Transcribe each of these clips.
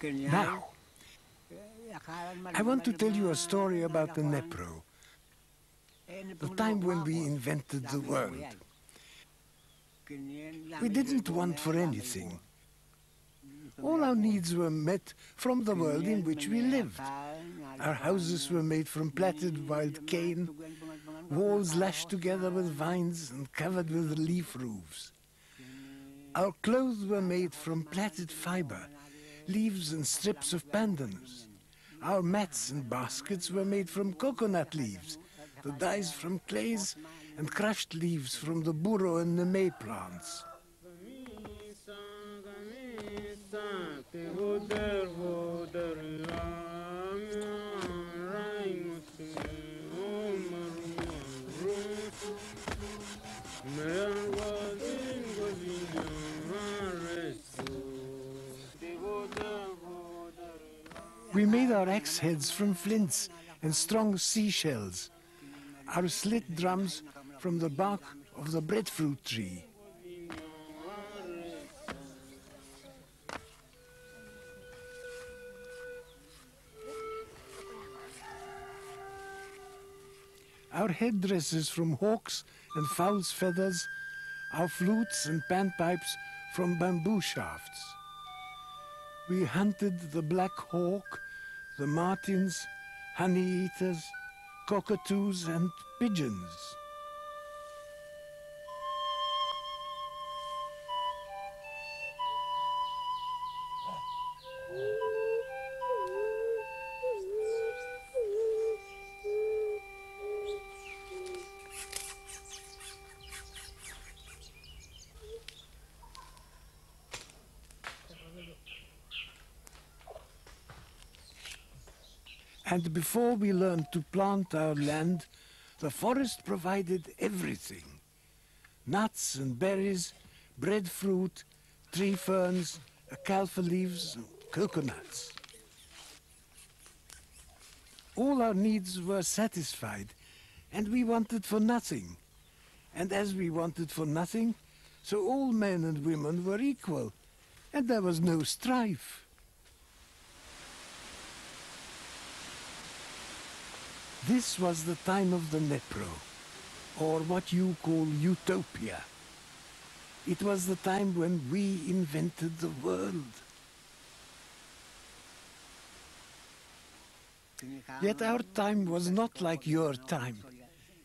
Now, I want to tell you a story about the Nepro, the time when we invented the world. We didn't want for anything. All our needs were met from the world in which we lived. Our houses were made from plaited wild cane, walls lashed together with vines and covered with leaf roofs. Our clothes were made from plaited fiber, leaves and strips of pandanus. Our mats and baskets were made from coconut leaves, the dyes from clays, and crushed leaves from the burro and neme plants. We made our axe heads from flints and strong seashells, our slit drums from the bark of the breadfruit tree. Our headdresses from hawks and fowl's feathers, our flutes and panpipes from bamboo shafts. We hunted the black hawk, the martins, honey-eaters, cockatoos and pigeons. And before we learned to plant our land, the forest provided everything. Nuts and berries, breadfruit, tree ferns, alfalfa leaves, and coconuts. All our needs were satisfied, and we wanted for nothing. And as we wanted for nothing, so all men and women were equal, and there was no strife. This was the time of the Nepro, or what you call utopia. It was the time when we invented the world. Yet our time was not like your time.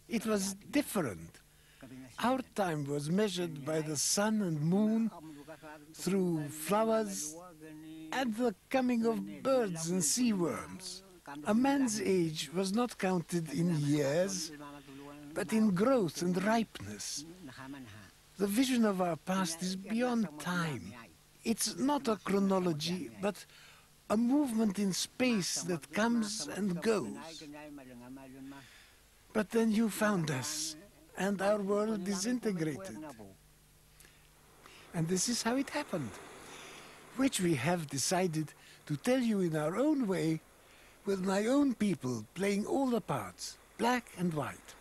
It was different. Our time was measured by the sun and moon, through flowers, and the coming of birds and sea worms. A man's age was not counted in years, but in growth and ripeness. The vision of our past is beyond time. It's not a chronology, but a movement in space that comes and goes. But then you found us, and our world disintegrated. And this is how it happened, which we have decided to tell you in our own way, with my own people playing all the parts, black and white.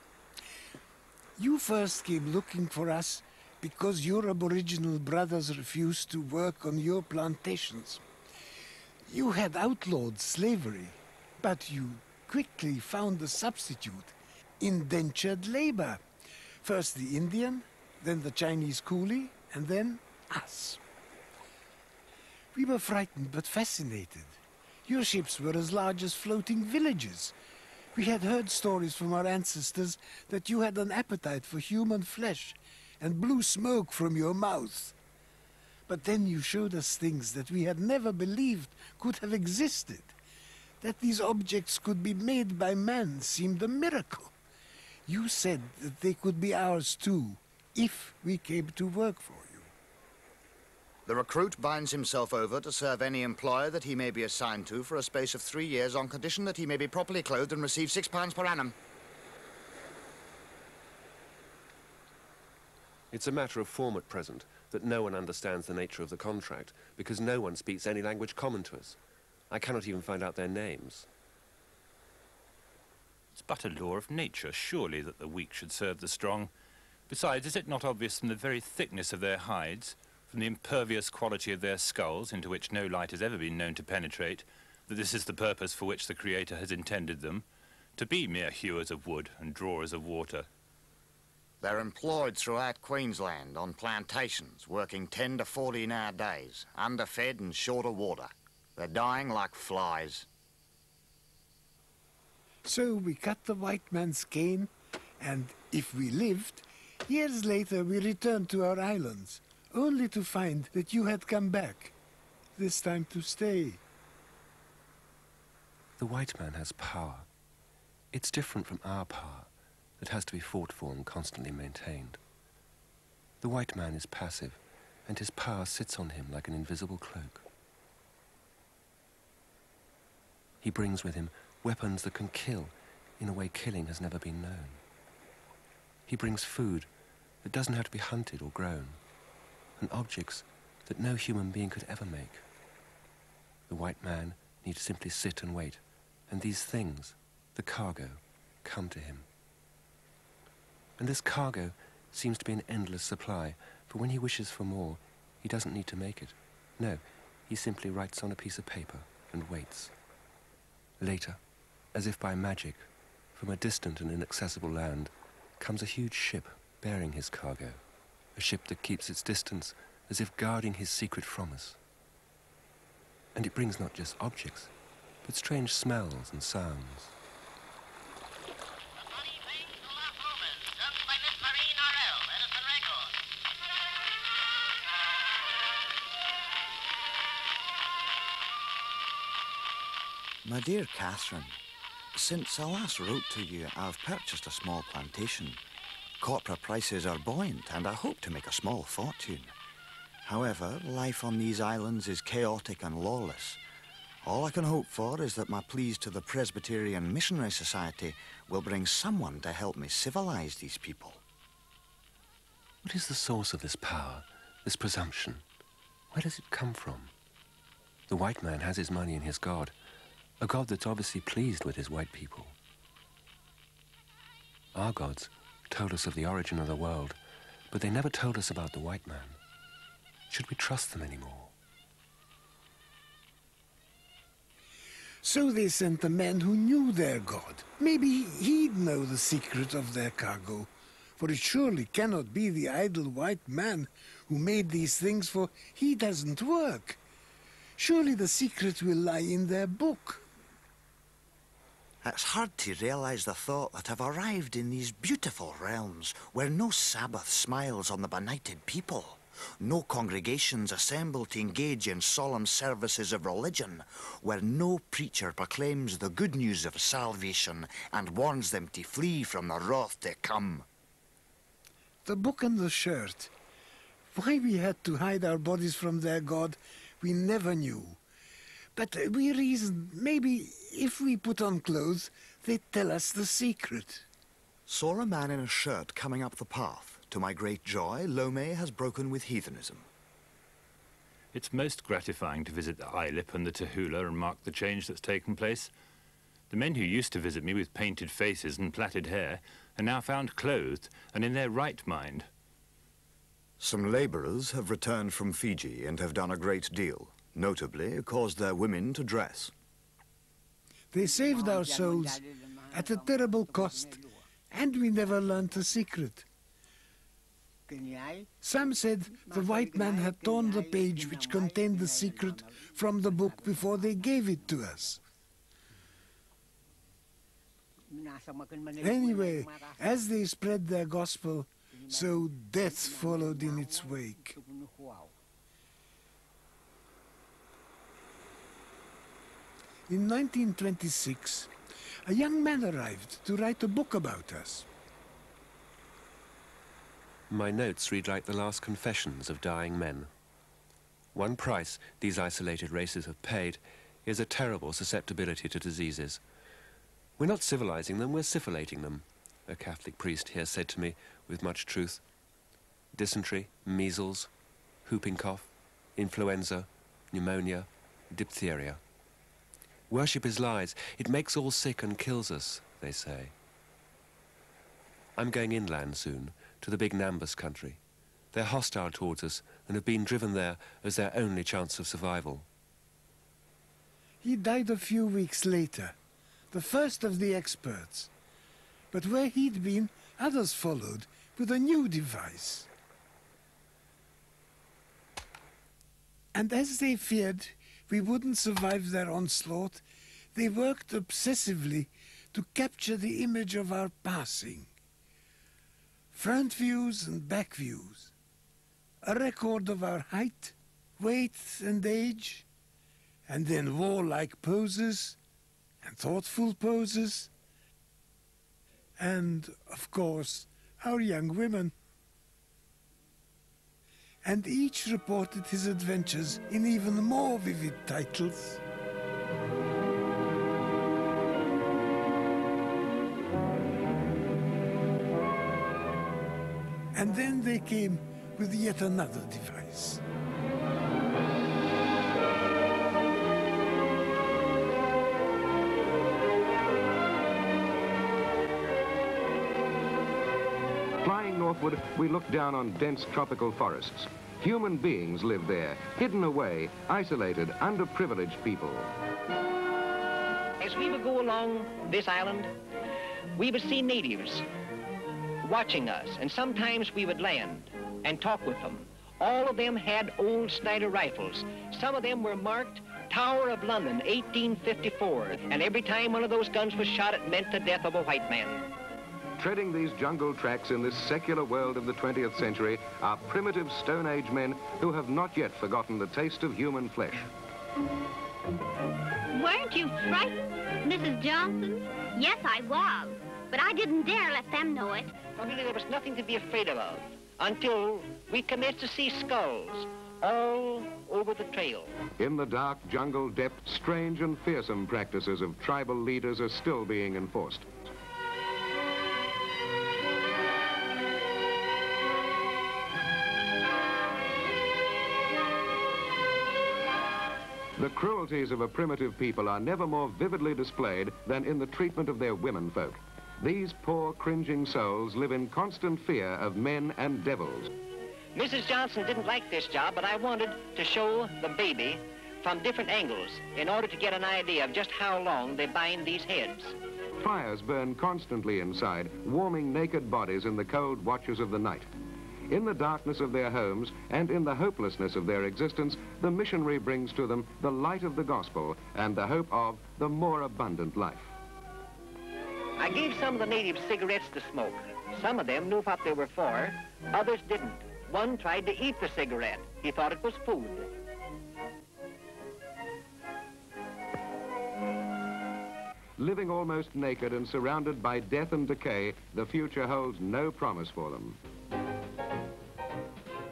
You first came looking for us because your Aboriginal brothers refused to work on your plantations. You had outlawed slavery, but you quickly found a substitute, indentured labor. First the Indian, then the Chinese coolie, and then us. We were frightened but fascinated. Your ships were as large as floating villages. We had heard stories from our ancestors that you had an appetite for human flesh and blew smoke from your mouth. But then you showed us things that we had never believed could have existed. That these objects could be made by man seemed a miracle. You said that they could be ours too, if we came to work for you. The recruit binds himself over to serve any employer that he may be assigned to for a space of 3 years on condition that he may be properly clothed and receive £6 per annum. It's a matter of form at present that no one understands the nature of the contract because no one speaks any language common to us. I cannot even find out their names. It's but a law of nature, surely, that the weak should serve the strong. Besides, is it not obvious from the very thickness of their hides, from the impervious quality of their skulls, into which no light has ever been known to penetrate, that this is the purpose for which the Creator has intended them, to be mere hewers of wood and drawers of water. They're employed throughout Queensland on plantations, working 10 to 14-hour days, underfed and short of water. They're dying like flies. So we cut the white man's cane, and if we lived, years later we returned to our islands, only to find that you had come back, this time to stay. The white man has power. It's different from our power that has to be fought for and constantly maintained. The white man is passive, and his power sits on him like an invisible cloak. He brings with him weapons that can kill in a way killing has never been known. He brings food that doesn't have to be hunted or grown, and objects that no human being could ever make. The white man needs to simply sit and wait, and these things, the cargo, come to him. And this cargo seems to be an endless supply, for when he wishes for more, he doesn't need to make it. No, he simply writes on a piece of paper and waits. Later, as if by magic, from a distant and inaccessible land, comes a huge ship bearing his cargo, a ship that keeps its distance as if guarding his secret from us. And it brings not just objects, but strange smells and sounds. My dear Catherine, since I last wrote to you, I've purchased a small plantation. Copra prices are buoyant, and I hope to make a small fortune. However, life on these islands is chaotic and lawless. All I can hope for is that my pleas to the Presbyterian Missionary Society will bring someone to help me civilize these people. What is the source of this power, this presumption? Where does it come from? The white man has his money and his God, a God that's obviously pleased with his white people. Our gods told us of the origin of the world, but they never told us about the white man. Should we trust them anymore? So they sent a man who knew their God. Maybe he'd know the secret of their cargo, for it surely cannot be the idle white man who made these things, for he doesn't work. Surely the secret will lie in their book. It's hard to realize the thought that I've arrived in these beautiful realms where no Sabbath smiles on the benighted people, no congregations assemble to engage in solemn services of religion, where no preacher proclaims the good news of salvation and warns them to flee from the wrath to come. The book and the shirt. Why we had to hide our bodies from their God, we never knew. But we reasoned maybe if we put on clothes, they'd tell us the secret. Saw a man in a shirt coming up the path. To my great joy, Lome has broken with heathenism. It's most gratifying to visit the Islip and the Tahula and mark the change that's taken place. The men who used to visit me with painted faces and plaited hair are now found clothed and in their right mind. Some labourers have returned from Fiji and have done a great deal, notably caused their women to dress. They saved our souls at a terrible cost, and we never learned the secret. Some said the white man had torn the page which contained the secret from the book before they gave it to us. Anyway, as they spread their gospel, so death followed in its wake. In 1926, a young man arrived to write a book about us. My notes read like the last confessions of dying men. One price these isolated races have paid is a terrible susceptibility to diseases. We're not civilizing them, we're syphiliting them, a Catholic priest here said to me with much truth. Dysentery, measles, whooping cough, influenza, pneumonia, diphtheria. Worship is lies. It makes all sick and kills us, they say. I'm going inland soon, to the big Nambus country. They're hostile towards us and have been driven there as their only chance of survival. He died a few weeks later, the first of the experts. But where he'd been, others followed with a new device. And as they feared we wouldn't survive their onslaught, they worked obsessively to capture the image of our passing. Front views and back views. A record of our height, weight and age. And then warlike poses and thoughtful poses. And, of course, our young women. And each reported his adventures in even more vivid titles. And then they came with yet another device. Flying northward, we look down on dense tropical forests. Human beings live there, hidden away, isolated, underprivileged people. As we would go along this island, we would see natives watching us, and sometimes we would land and talk with them. All of them had old Snyder rifles. Some of them were marked Tower of London, 1854, and every time one of those guns was shot, it meant the death of a white man. Treading these jungle tracks in this secular world of the 20th century are primitive Stone Age men who have not yet forgotten the taste of human flesh. Weren't you frightened, Mrs. Johnson? Yes, I was, but I didn't dare let them know it. Well, really, there was nothing to be afraid of until we commenced to see skulls all over the trail. In the dark jungle depth, strange and fearsome practices of tribal leaders are still being enforced. The cruelties of a primitive people are never more vividly displayed than in the treatment of their womenfolk. These poor, cringing souls live in constant fear of men and devils. Mrs. Johnson didn't like this job, but I wanted to show the baby from different angles in order to get an idea of just how long they bind these heads. Fires burn constantly inside, warming naked bodies in the cold watches of the night. In the darkness of their homes and in the hopelessness of their existence, the missionary brings to them the light of the gospel and the hope of the more abundant life. I gave some of the natives cigarettes to smoke. Some of them knew what they were for, others didn't. One tried to eat the cigarette. He thought it was food. Living almost naked and surrounded by death and decay, the future holds no promise for them.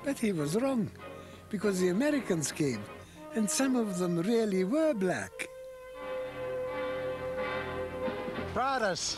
But he was wrong, because the Americans came, and some of them really were black. Brothers.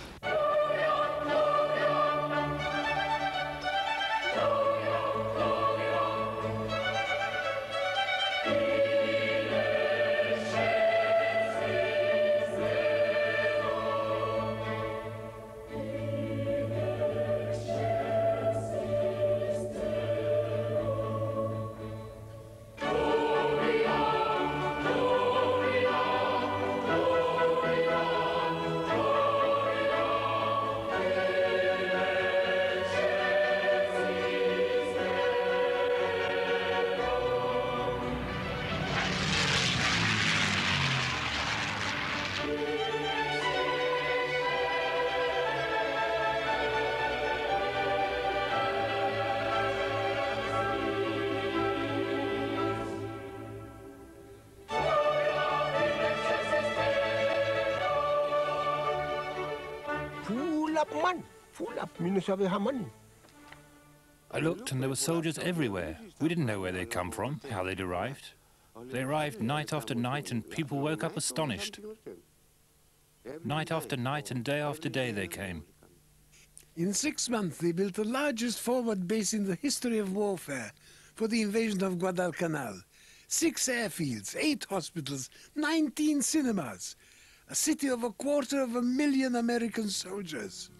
I looked and there were soldiers everywhere. We didn't know where they'd come from, how they'd arrived. They arrived night after night and people woke up astonished. Night after night and day after day they came. In 6 months, they built the largest forward base in the history of warfare for the invasion of Guadalcanal. 6 airfields, 8 hospitals, 19 cinemas. A city of 250,000 American soldiers.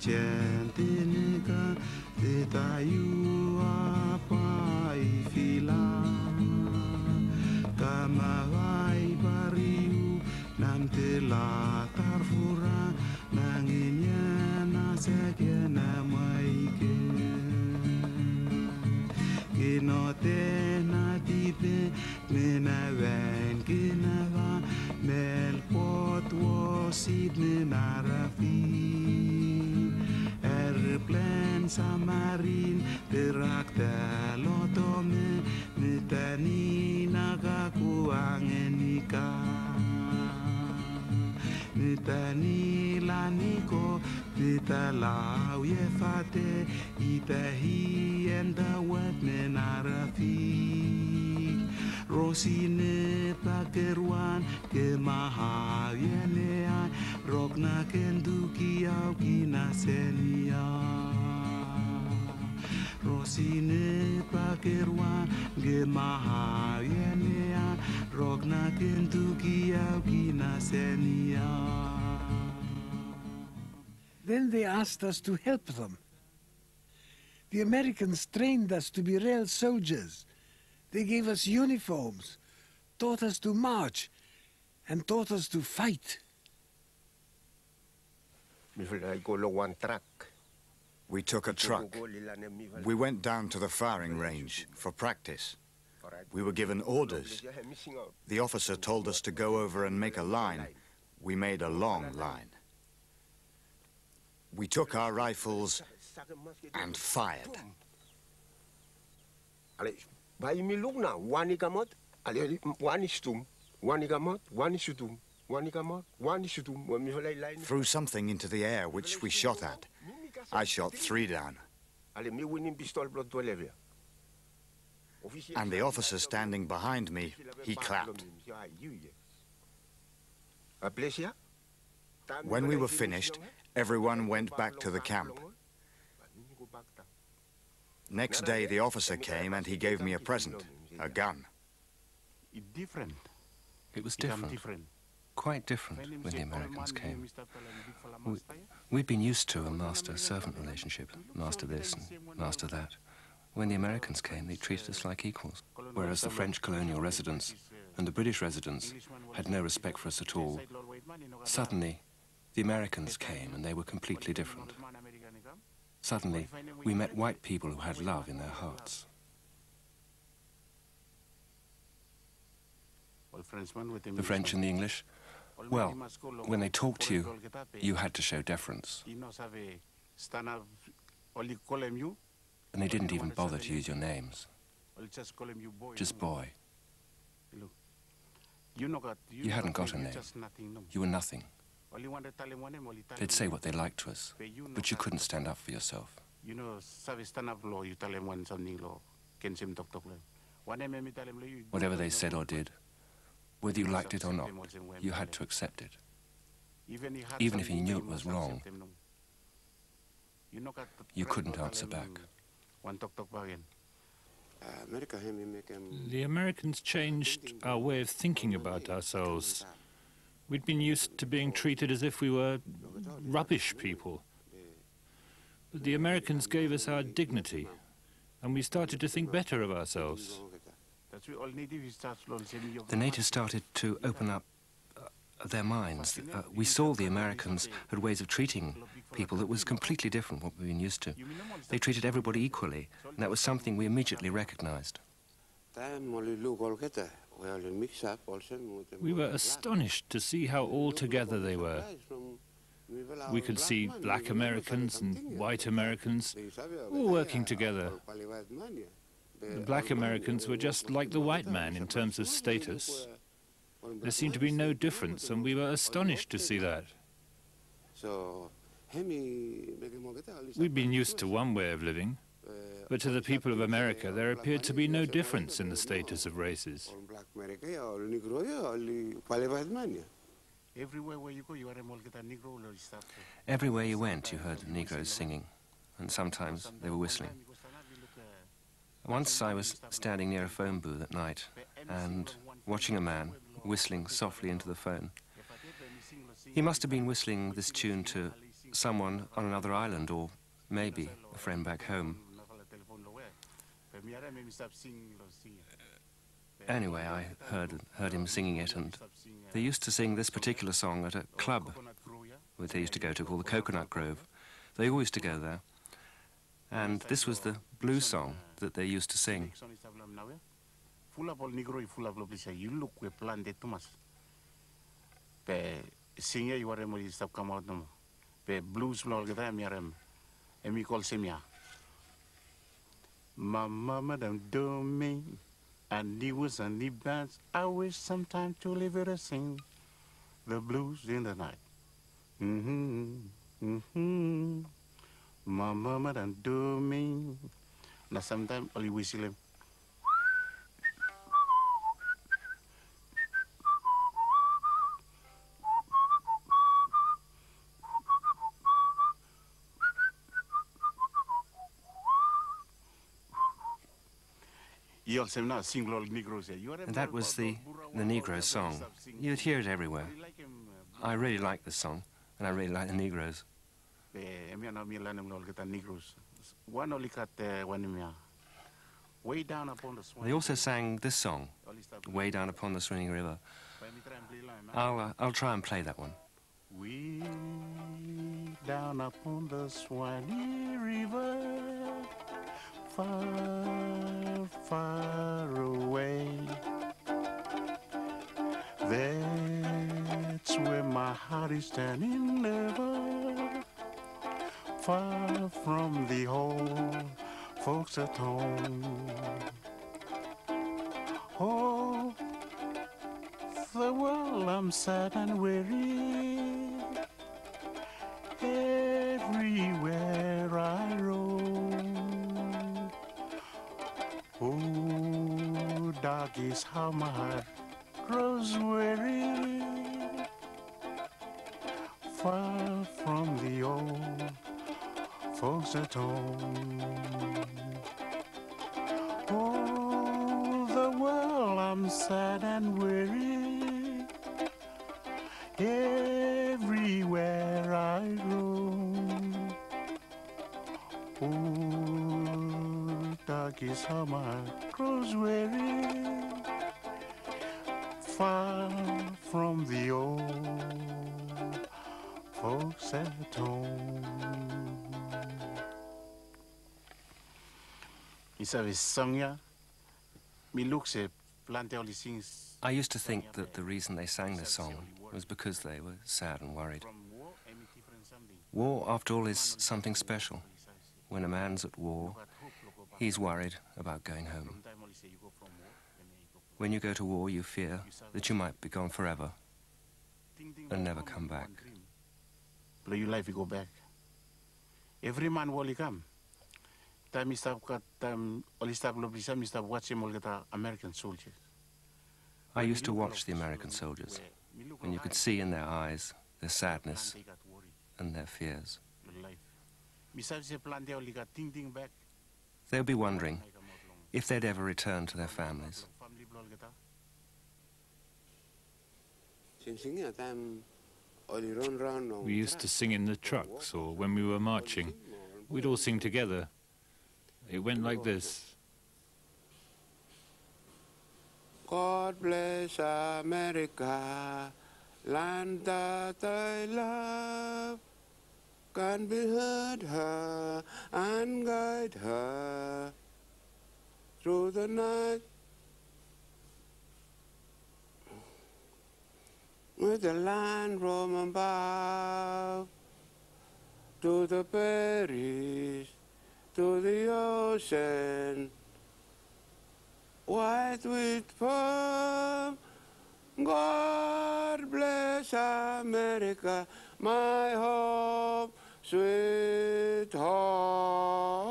Chantinica, de tayu apa ifila. Kamawai bariu, nam te la tarfura, nanginya nasakya namaike. Kinote natipe, menawan kinava, melpot wasit menarafi. Airplane samarin, terakta lotome, metani nagaku angenika. Metani laniko, betalau yefate, itahi enda wet menarafi. Rosine pakeruan ke mahayenea, rokna kenduki au kinasenia. Rosine pakeruan ke mahayenea, rokna kenduki au kinasenia. Then they asked us to help them. The Americans trained us to be real soldiers. They gave us uniforms, taught us to march, and taught us to fight. We took a truck. We went down to the firing range for practice. We were given orders. The officer told us to go over and make a line. We made a long line. We took our rifles and fired. Bij milugna, wanigamot, ale wanistum, wanigamot, wanishutum, wanigamot, wanishutum, threw something into the air which we shot at. I shot 3 down. And the officer standing behind me, he clapped. When we were finished, everyone went back to the camp. Next day, the officer came and he gave me a present, a gun. It was different, quite different when the Americans came. We'd been used to a master-servant relationship, master this and master that. When the Americans came, they treated us like equals, whereas the French colonial residents and the British residents had no respect for us at all. Suddenly, the Americans came and they were completely different. Suddenly, we met white people who had love in their hearts. The French and the English, well, when they talked to you, you had to show deference. And they didn't even bother to use your names. Just boy. You hadn't got a name. You were nothing. They'd say what they liked to us, but you couldn't stand up for yourself. Whatever they said or did, whether you liked it or not, you had to accept it. Even if you knew it was wrong, you couldn't answer back. The Americans changed our way of thinking about ourselves. We'd been used to being treated as if we were rubbish people. But the Americans gave us our dignity, and we started to think better of ourselves. The natives started to open up their minds. We saw the Americans had ways of treating people that was completely different from what we've been used to. They treated everybody equally, and that was something we immediately recognized. We were astonished to see how all together they were. We could see black Americans and white Americans all working together. The black Americans were just like the white man in terms of status. There seemed to be no difference, and we were astonished to see that. We'd been used to one way of living, but to the people of America there appeared to be no difference in the status of races. Everywhere you went, you heard Negroes singing, and sometimes they were whistling. Once I was standing near a phone booth at night and watching a man whistling softly into the phone. He must have been whistling this tune to someone on another island, or maybe a friend back home. Anyway, I heard him singing it, and they used to sing this particular song at a club that they used to go to called the Coconut Grove. They always used to go there. And this was the blues song that they used to sing. Mama, madam, do me, and the was and the bands. I wish sometime to live it and sing the blues in the night. Mama, madam, do me. Now sometime only whistle him. And that was the Negro song. You'd hear it everywhere. I really like this song, and I really like the Negroes. They also sang this song, Way Down Upon the Swinging River. I'll try and play that one. Way down upon the Swanee River, far, far away. That's where my heart is standing ever, far from the old folks at home. Oh, the world, I'm sad and weary, everywhere I roam. Oh, dark is how my heart grows weary, far from the old folks at home. Oh, the world, I'm sad and weary, everywhere I roam. Oh, dark is how my heart grows weary, far from the old folks at home. I used to think that the reason they sang this song was because they were sad and worried. War, after all, is something special. When a man's at war, he's worried about going home. When you go to war, you fear that you might be gone forever and never come back. Play your life, you go back. Every man will come. Time is up, only stop watching all the American soldiers. I used to watch the American soldiers, and you could see in their eyes their sadness and their fears. They'll be wondering if they'd ever return to their families. We used to sing in the trucks, or when we were marching. We'd all sing together. It went like this. God bless America, land that I love. Can behold her and guide her through the night. With the land from above to the prairies, to the ocean, white with foam. God bless America, my home, sweet home.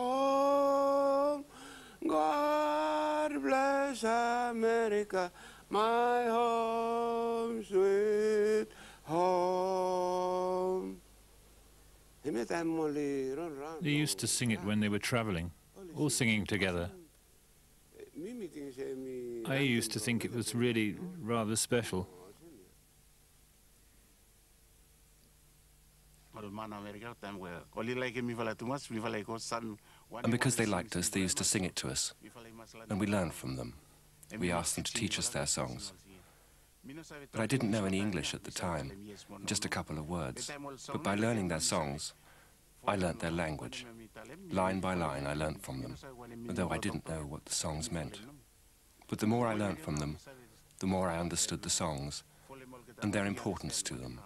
God bless America, my home, sweet home. They used to sing it when they were traveling, all singing together. I used to think it was really rather special. And because they liked us, they used to sing it to us. And we learned from them. We asked them to teach us their songs. But I didn't know any English at the time, just a couple of words. But by learning their songs, I learnt their language. Line by line, I learnt from them, though I didn't know what the songs meant. But the more I learnt from them, the more I understood the songs and their importance to them.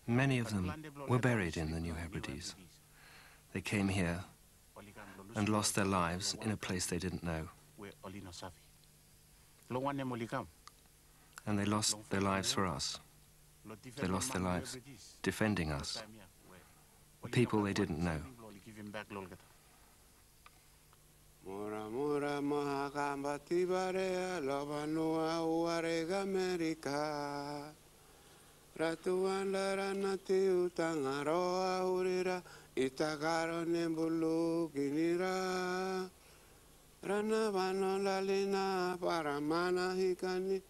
Many of them were buried in the New Hebrides. They came here and lost their lives in a place they didn't know. And they lost their lives for us. They lost their lives defending us, the people they didn't know. Mora mora mahakamba tibarea lobanua uarega America. Ratuanda ranati utangaroa urira itagaro nembulu kinira. Rana bano lalina paramana hikani.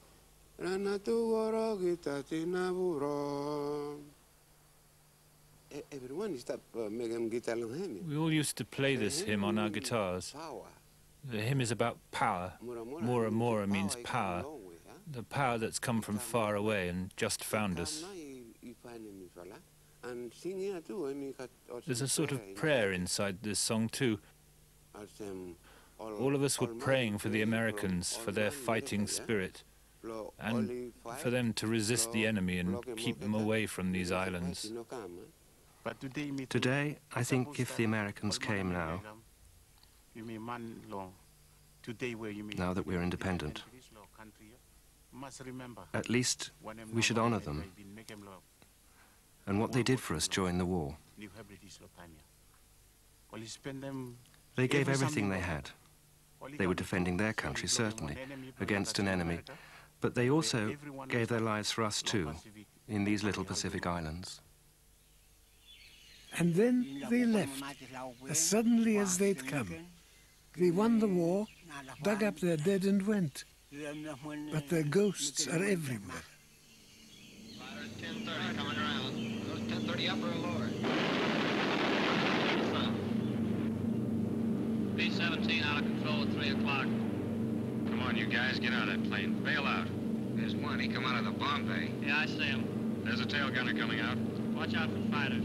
Rana tugoro gitatina buro. Everyone is making guitar on hymn. We all used to play this hymn on our guitars. The hymn is about power. Mora Mora means power. The power that's come from far away and just found us. There's a sort of prayer inside this song too. All of us were praying for the Americans, for their fighting spirit, and for them to resist the enemy and keep them away from these islands. Today, I think if the Americans came now that we're independent, at least we should honor them and what they did for us during the war. They gave everything they had. They were defending their country, certainly, against an enemy, but they also gave their lives for us too, in these little Pacific islands. And then they left, as suddenly as they'd come. They won the war, dug up their dead and went. But their ghosts are everywhere. 10:30 coming around. Those 10:30 upper or lower? B-17 out of control at 3 o'clock. Come on, you guys, get out of that plane. Bail out. There's one. He come out of the bomb bay. Yeah, I see him. There's a tail gunner coming out. Watch out for fighters.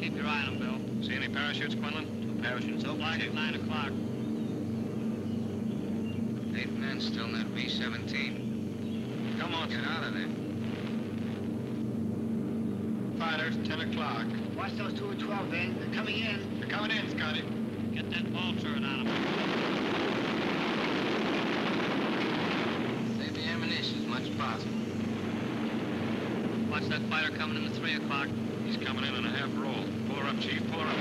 Keep your eye on them, Bill. See any parachutes, Quinlan? 2 parachutes open. Flag at 9 o'clock. 8 men still in that B-17. Come on. Get out of there. Fighters, 10 o'clock. Watch those 2 at 12, Ben. They're coming in. They're coming in, Scotty. Get that ball turret on them. Save the ammunition as much as possible. Watch that fighter coming in at 3 o'clock. He's coming in on a half roll. Pull her up, Chief. Pull her up.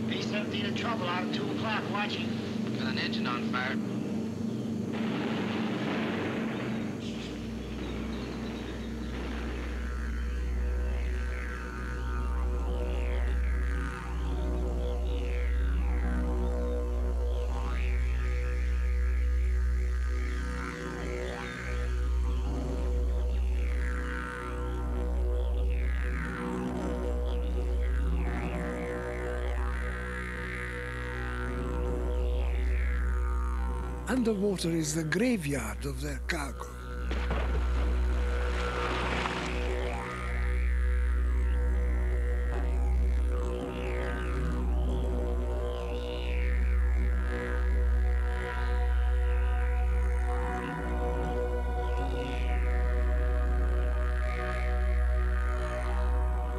B-17 in trouble out at 2 o'clock. Watching. Got an engine on fire. Underwater is the graveyard of their cargo.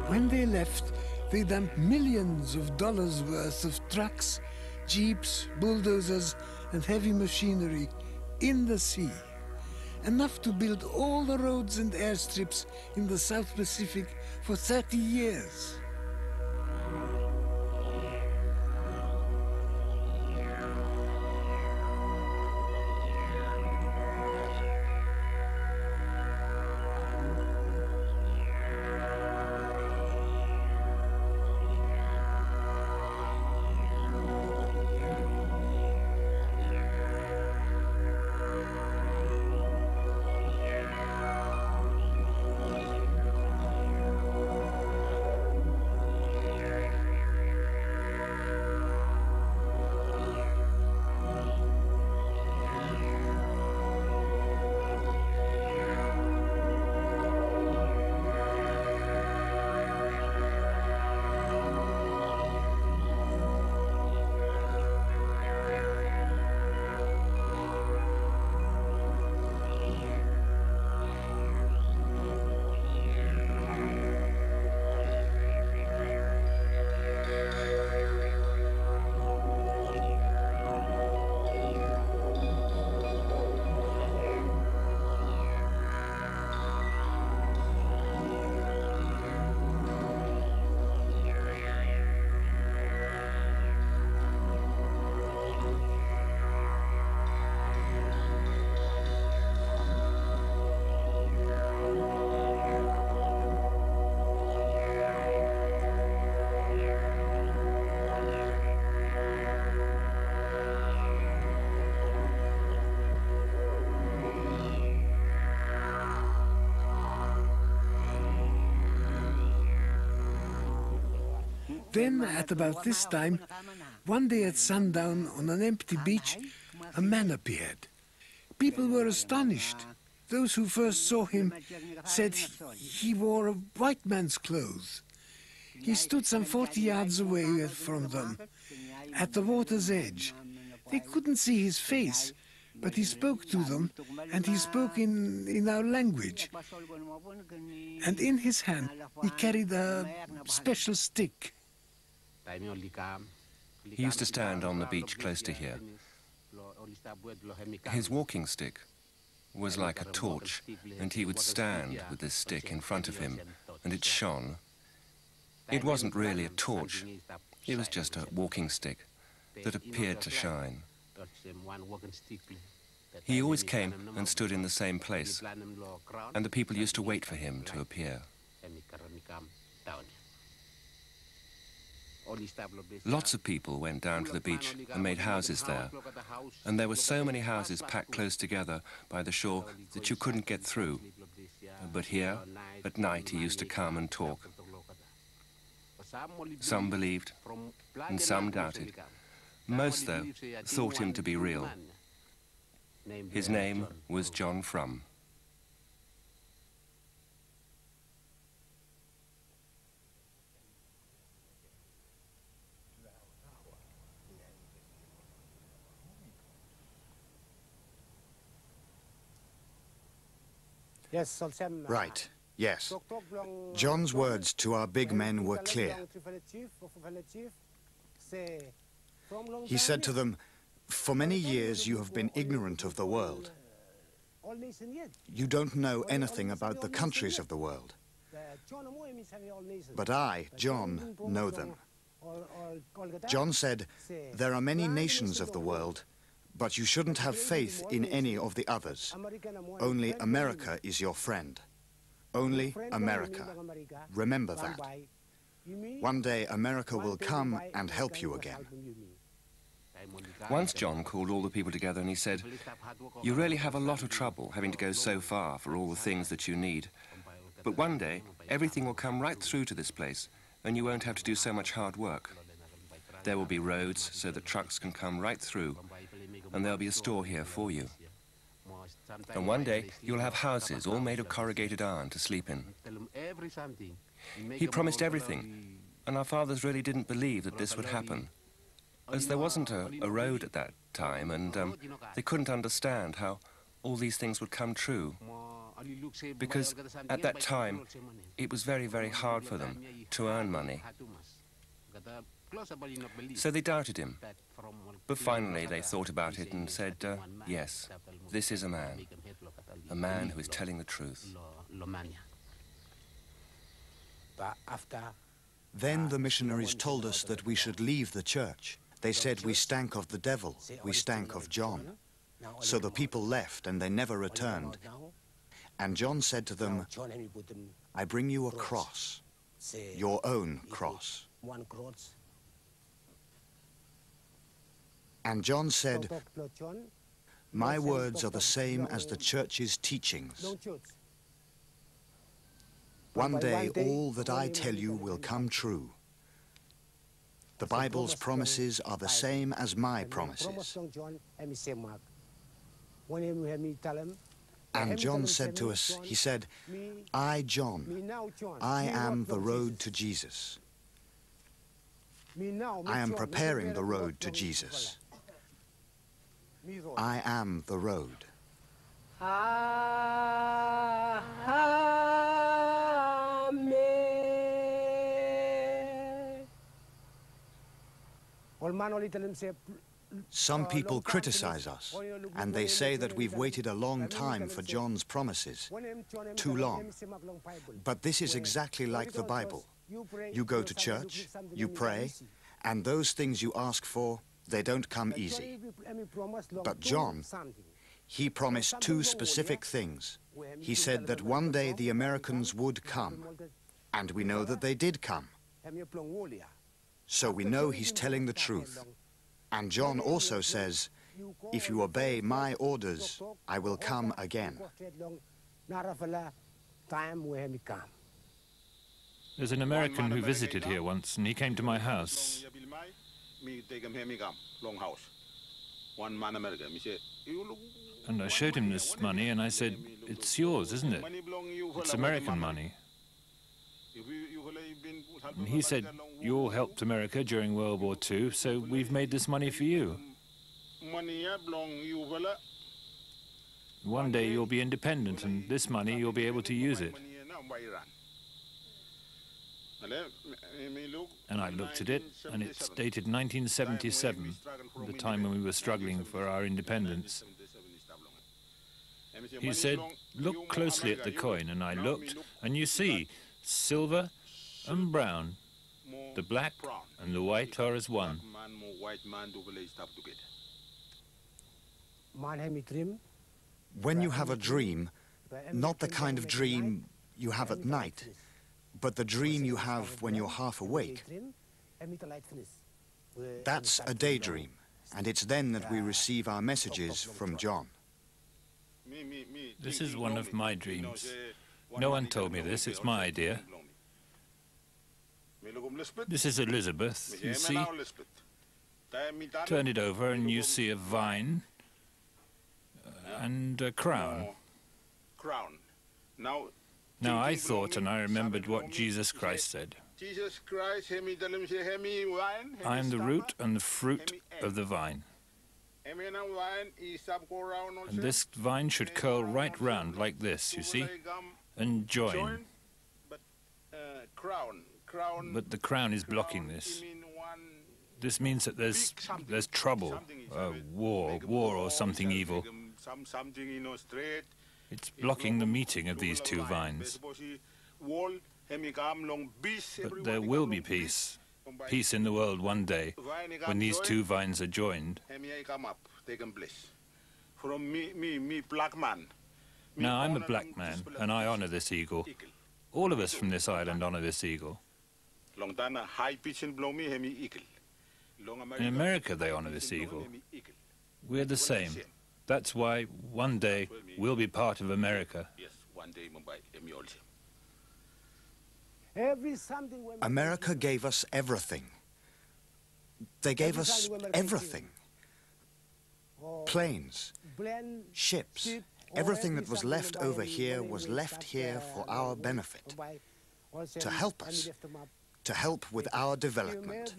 When they left, they dumped millions of dollars worth of trucks, jeeps, bulldozers, and heavy machinery in the sea. Enough to build all the roads and airstrips in the South Pacific for 30 years. Then, at about this time, one day at sundown on an empty beach, a man appeared. People were astonished. Those who first saw him said he wore a white man's clothes. He stood some 40 yards away from them, at the water's edge. They couldn't see his face, but he spoke to them, and he spoke in our language. And in his hand, he carried a special stick. He used to stand on the beach close to here. His walking stick was like a torch, and he would stand with this stick in front of him, and it shone. It wasn't really a torch, it was just a walking stick that appeared to shine. He always came and stood in the same place, and the people used to wait for him to appear. Lots of people went down to the beach and made houses there, and there were so many houses packed close together by the shore that you couldn't get through. But here, at night, he used to come and talk. Some believed, and some doubted. Most, though, thought him to be real. His name was John Frum. Right, yes. John's words to our big men were clear. He said to them, "For many years you have been ignorant of the world. You don't know anything about the countries of the world. But I, John, know them." John said, "There are many nations of the world, but you shouldn't have faith in any of the others. Only America is your friend. Only America. Remember that. One day America will come and help you again." Once John called all the people together and he said, "You really have a lot of trouble having to go so far for all the things that you need. But one day, everything will come right through to this place, and you won't have to do so much hard work. There will be roads so that trucks can come right through, and there'll be a store here for you. And one day, you'll have houses all made of corrugated iron to sleep in." He promised everything, and our fathers really didn't believe that this would happen, as there wasn't a road at that time, and they couldn't understand how all these things would come true, because at that time, it was very, very hard for them to earn money. So they doubted him. But finally they thought about it and said, yes, this is a man who is telling the truth. Then the missionaries told us that we should leave the church. They said we stank of the devil, we stank of John. So the people left and they never returned. And John said to them, "I bring you a cross, your own cross." And John said, "My words are the same as the church's teachings. One day all that I tell you will come true. The Bible's promises are the same as my promises." And John said to us, he said, "I, John, I am the road to Jesus. I am preparing the road to Jesus. I am the road." Some people criticize us, and they say that we've waited a long time for John's promises, too long. But this is exactly like the Bible. You go to church, you pray, and those things you ask for, they don't come easy. But John, he promised two specific things. He said that one day the Americans would come, and we know that they did come. So we know he's telling the truth. And John also says, "If you obey my orders, I will come again." There's an American who visited here once, and he came to my house. And I showed him this money, and I said, "It's yours, isn't it? It's American money." And he said, "You all helped America during World War II, so we've made this money for you. One day you'll be independent, and this money, you'll be able to use it." And I looked at it, and it's dated 1977, the time when we were struggling for our independence. He said, "Look closely at the coin," and I looked, and you see, silver and brown, the black and the white are as one. When you have a dream, not the kind of dream you have at night, but the dream you have when you're half awake, that's a daydream, and it's then that we receive our messages from John. This is one of my dreams. No one told me this, it's my idea. This is Elizabeth, you see. Turn it over and you see a vine and a crown. Now I thought, and I remembered what Jesus Christ said. "I am the root and the fruit of the vine. And this vine should curl right round like this, you see, and join. But the crown is blocking this. This means that there's trouble, war or something evil. It's blocking the meeting of these two vines. But there will be peace. Peace in the world one day, when these two vines are joined." Now, I'm a black man, and I honor this eagle. All of us from this island honor this eagle. In America, they honor this eagle. We're the same. That's why one day we'll be part of America. America gave us everything. They gave us everything. Planes, ships, everything that was left over here was left here for our benefit, to help us, to help with our development.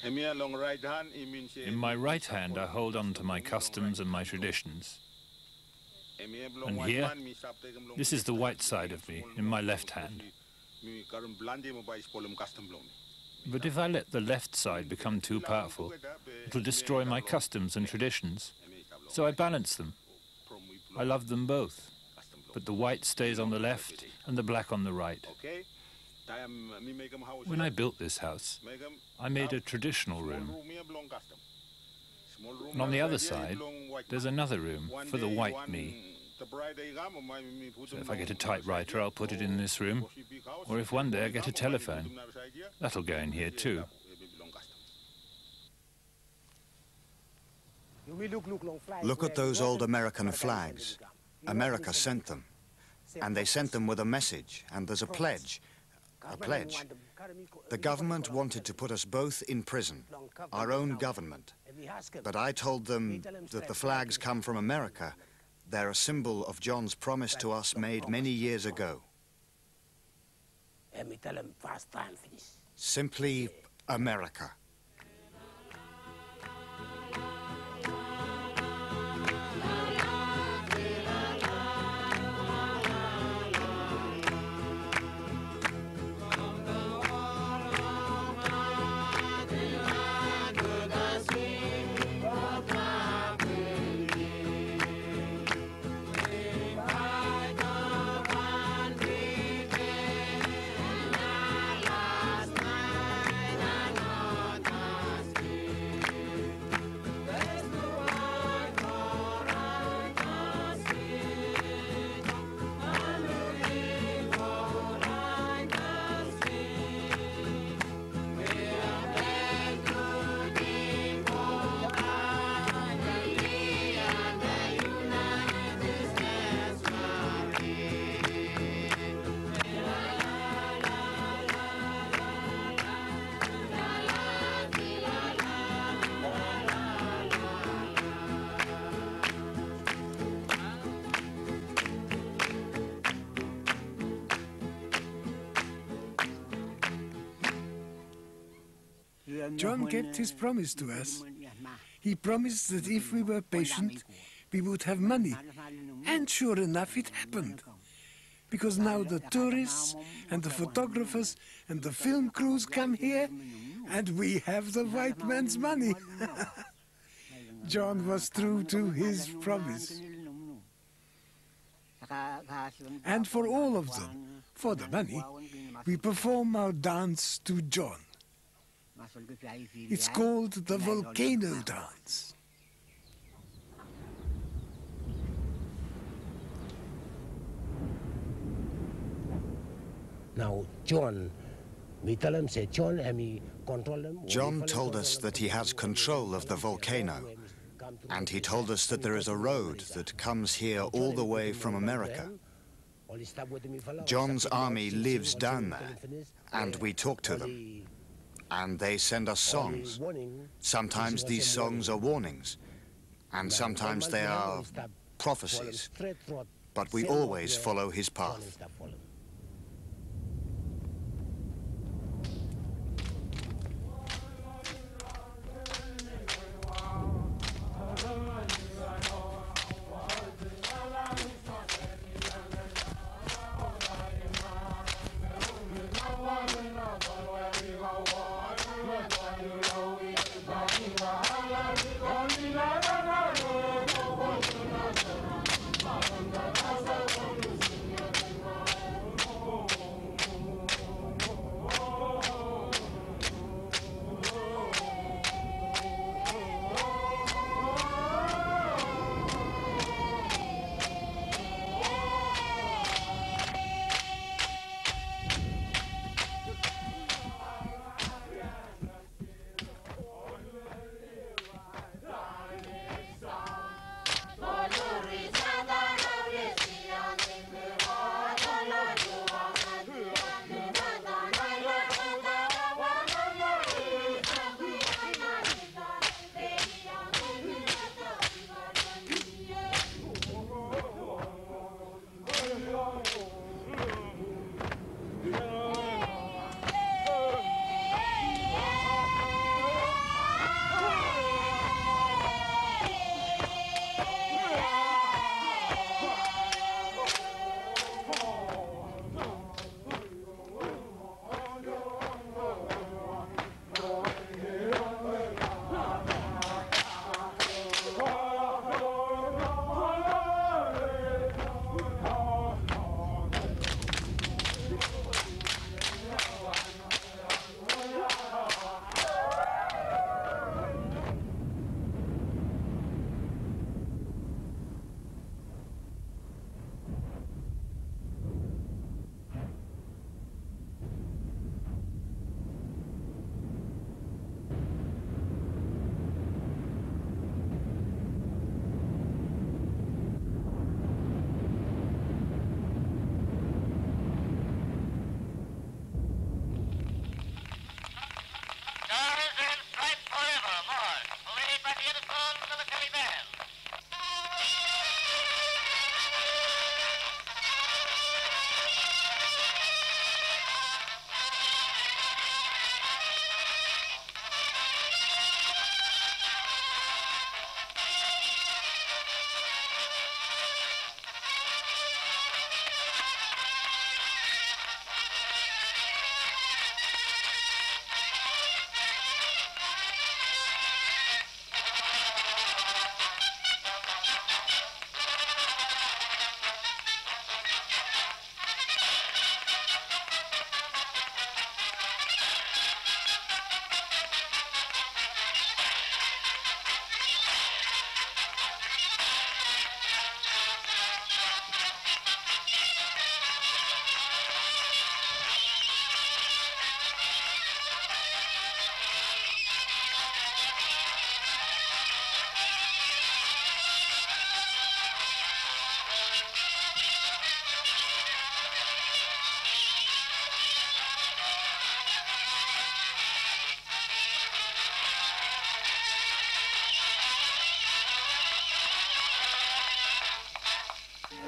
In my right hand, I hold on to my customs and my traditions. And here, this is the white side of me, in my left hand. But if I let the left side become too powerful, it'll destroy my customs and traditions. So I balance them. I love them both. But the white stays on the left and the black on the right. When I built this house, I made a traditional room. And on the other side, there's another room for the white me. So if I get a typewriter, I'll put it in this room. Or if one day I get a telephone, that'll go in here too. Look at those old American flags. America sent them. And they sent them with a message, and there's a pledge. A pledge. The government wanted to put us both in prison, our own government. But I told them that the flags come from America. They're a symbol of John's promise to us made many years ago. Simply America. John kept his promise to us. He promised that if we were patient, we would have money. And sure enough, it happened. Because now the tourists and the photographers and the film crews come here, and we have the white man's money. John was true to his promise. And for all of them, for the money, we perform our dance to John. It's called the volcano dance. Now, John told us that he has control of the volcano, and he told us that there is a road that comes here all the way from America. John's army lives down there, and we talk to them, and they send us songs. Sometimes these songs are warnings, and sometimes they are prophecies, but we always follow his path.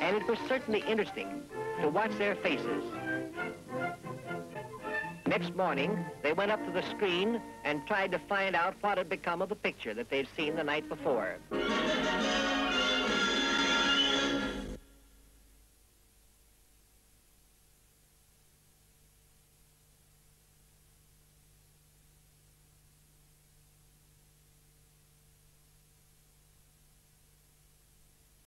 And it was certainly interesting to watch their faces. next morning, they went up to the screen and tried to find out what had become of the picture that they'd seen the night before.